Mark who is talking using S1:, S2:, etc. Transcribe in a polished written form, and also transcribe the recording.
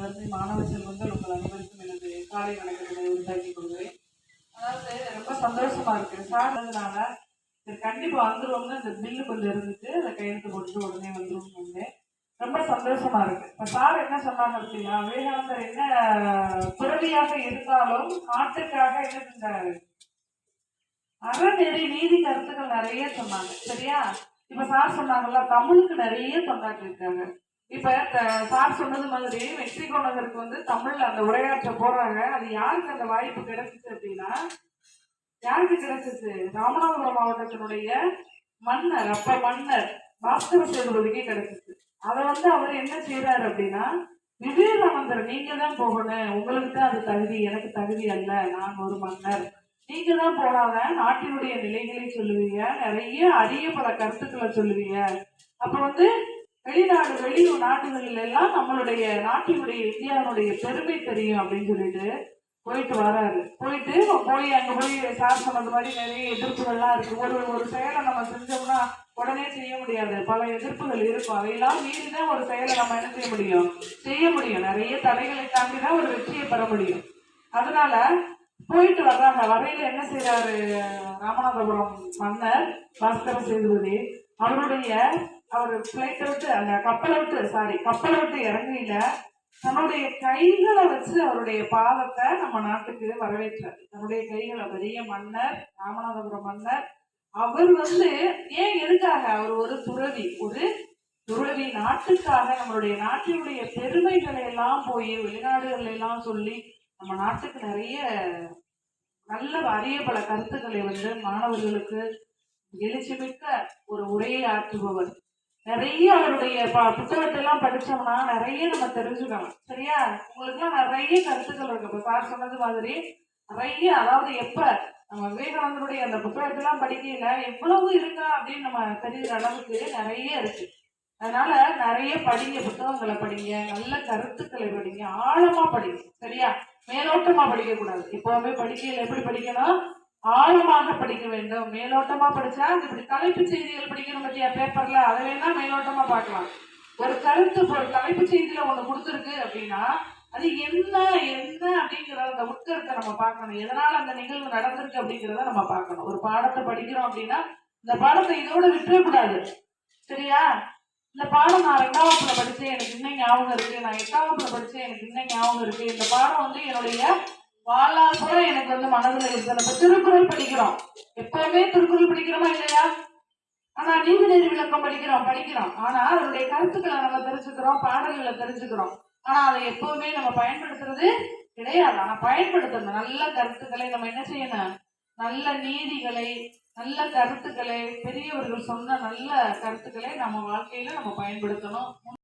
S1: நடத்தி மாணவ செல்வங்கள் உங்கள் அனைவருக்கும் எனது காலை வணக்கங்களை உண்டாக்கி கொள்கிறேன். அதாவது ரொம்ப சந்தோஷமா இருக்கு சார்னால சரி கண்டிப்பா வந்துருவோம்னு இந்த பில்லு கொஞ்சம் இருந்துச்சு, அதை கையெழுத்து போட்டுட்டு உடனே வந்துருவோம். ரொம்ப சந்தோஷமா இருக்கு. இப்ப சார் என்ன சொன்னாங்க அப்படின்னா, விவேகானந்தர் என்ன பிறவியாக இருந்தாலும் நாட்டுக்காக என்ன செஞ்சாரு, அறநெறி நீதி கருத்துக்கள் நிறைய சொன்னாங்க. சரியா? இப்ப சார் சொன்னாங்கல்ல, தமிழுக்கு நிறைய தொண்டாற்றி இருக்காங்க. இப்ப சார் சொன்னது மாதிரி மெக்சிகோ நகருக்கு வந்து தமிழ்ல அந்த உரையாற்ற போறாங்க. அது யாருக்கு அந்த வாய்ப்பு கிடைச்சிச்சு அப்படின்னா, யாருக்கு கிடைச்சிச்சு, ராமநாதபுரம் மாவட்டத்தினுடைய மன்னர், அப்ப மன்னர் பாஸ்கர சேதுபதிக்கு கிடைச்சிச்சு. அதை வந்து அவர் என்ன செய்யறாரு அப்படின்னா, விவேகானந்தர் நீங்க தான் போகணும், உங்களுக்கு தான் அது தகுதி, எனக்கு தகுதி அல்ல, நான் ஒரு மன்னர், நீங்க தான் போனாத நாட்டினுடைய நிலைகளை சொல்லுவீங்க, நிறைய அரிய பல கருத்துக்களை சொல்லுவீங்க. அப்ப வந்து வெளியூர் நாடுகளில் எல்லாம் நம்மளுடைய நாட்டினுடைய இந்தியாவுடைய பெருமை தெரியும் அப்படின்னு சொல்லிட்டு போயிட்டு வராரு. போய் அங்க போய் சார் சொன்னது மாதிரி நிறைய எதிர்ப்புகள்லாம் இருக்கு. ஒரு செயலை நம்ம செஞ்சோம்னா உடனே செய்ய முடியாது, பல எதிர்ப்புகள் இருக்கும். அதையெல்லாம் மீறிதான் ஒரு செயலை நம்ம என்ன செய்ய முடியும். நிறைய தடைகளை தாண்டிதான் ஒரு வெற்றியை பெற முடியும். அதனால போயிட்டு வர்றாங்க. வரையில என்ன செய்யறாரு, ராமநாதபுரம் மன்னர் பாஸ்கர சேதுபதி அவர் பிளைட்டை விட்டு அந்த கப்பலை விட்டு இறங்கையில தன்னுடைய கைகளை வச்சு அவருடைய பாதத்தை நம்ம நாட்டுக்கு வரவேற்றார். தன்னுடைய கைகளை, பெரிய மன்னர், ராமநாதபுரம் மன்னர், அவர் வந்து ஏன் எதுக்காக, அவர் ஒரு துறவி நாட்டுக்காக, நம்மளுடைய நாட்டினுடைய பெருமைகளை எல்லாம் போய் வெளிநாடுகள் எல்லாம் சொல்லி நம்ம நாட்டுக்கு நிறைய நல்ல அரிய பல கருத்துக்களை வந்து மாணவர்களுக்கு எழுச்சிமிக்க ஒரு உரையை ஆற்றுபவர். நிறைய அவருடைய புத்தகத்தை எல்லாம் படிச்சோம்னா நிறைய நம்ம தெரிஞ்சுக்கலாம். சரியா? உங்களுக்கு எல்லாம் நிறைய கருத்துக்கள் இருக்கு. இப்ப சார் சொன்னது மாதிரி நிறைய, அதாவது எப்ப நம்ம விவேகானந்தருடைய அந்த புத்தகத்தை எல்லாம் படிக்கல எவ்வளவு இருக்கா அப்படின்னு நம்ம தெரிகிற அளவுக்கு நிறைய இருக்கு. அதனால நிறைய படிங்க, புத்தகங்களை படிங்க, நல்ல கருத்துக்களை படிங்க, ஆழமா படிங்க. சரியா? மேலோட்டமா படிக்க கூடாது. எப்பவுமே படிக்கையில எப்படி படிக்கணும், ஆழமாக படிக்க வேண்டும். மேலோட்டமா படிச்சா இப்படி தலைப்பு செய்திகள் படிக்கணும் பத்தியா பேப்பர்ல, அதை வேணா மேலோட்டமா பார்க்கலாம். ஒரு தலைப்பு செய்தியில ஒண்ணு கொடுத்துருக்கு அப்படின்னா அது என்ன அப்படிங்கிறத, அந்த உட்கருத்தை நம்ம பார்க்கணும். எதனால அந்த நிகழ்வு நடந்திருக்கு அப்படிங்கிறத நம்ம பார்க்கணும். ஒரு பாடத்தை படிக்கிறோம் அப்படின்னா இந்த பாடத்தை இதோட விட்டுறக்கூடாது. சரியா? இந்த பாடம் நான் 2ஆம் வகுப்புல படிச்சேன், எனக்கு இன்னும் ஞாபகம் இருக்கு. நான் 8ஆம் வகுப்புல படிச்சேன், எனக்கு இன்னும் ஞாபகம் இருக்கு. இந்த பாடம் வந்து என்னுடைய வாழ்நாள் கூட எனக்கு வந்து மனதில் இருக்கு. நம்ம திருக்குறள் படிக்கிறோம், எப்பவுமே திருக்குறள் படிக்கிறோமா இல்லையா? ஆனா நீதிநெறி விளக்கம் படிக்கிறோம். ஆனா அதனுடைய கருத்துக்களை நம்ம தெரிஞ்சுக்கிறோம், பாடல்களை தெரிஞ்சுக்கிறோம். ஆனா அதை எப்பவுமே நம்ம பயன்படுத்துறது கிடையாது. ஆனா பயன்படுத்தணும். நல்ல கருத்துக்களை நம்ம என்ன செய்யணும், நல்ல நீதிகளை, நல்ல கருத்துக்களை, பெரியவர்கள் சொன்ன நல்ல கருத்துக்களை நம்ம வாழ்க்கையில நம்ம பயன்படுத்தணும்.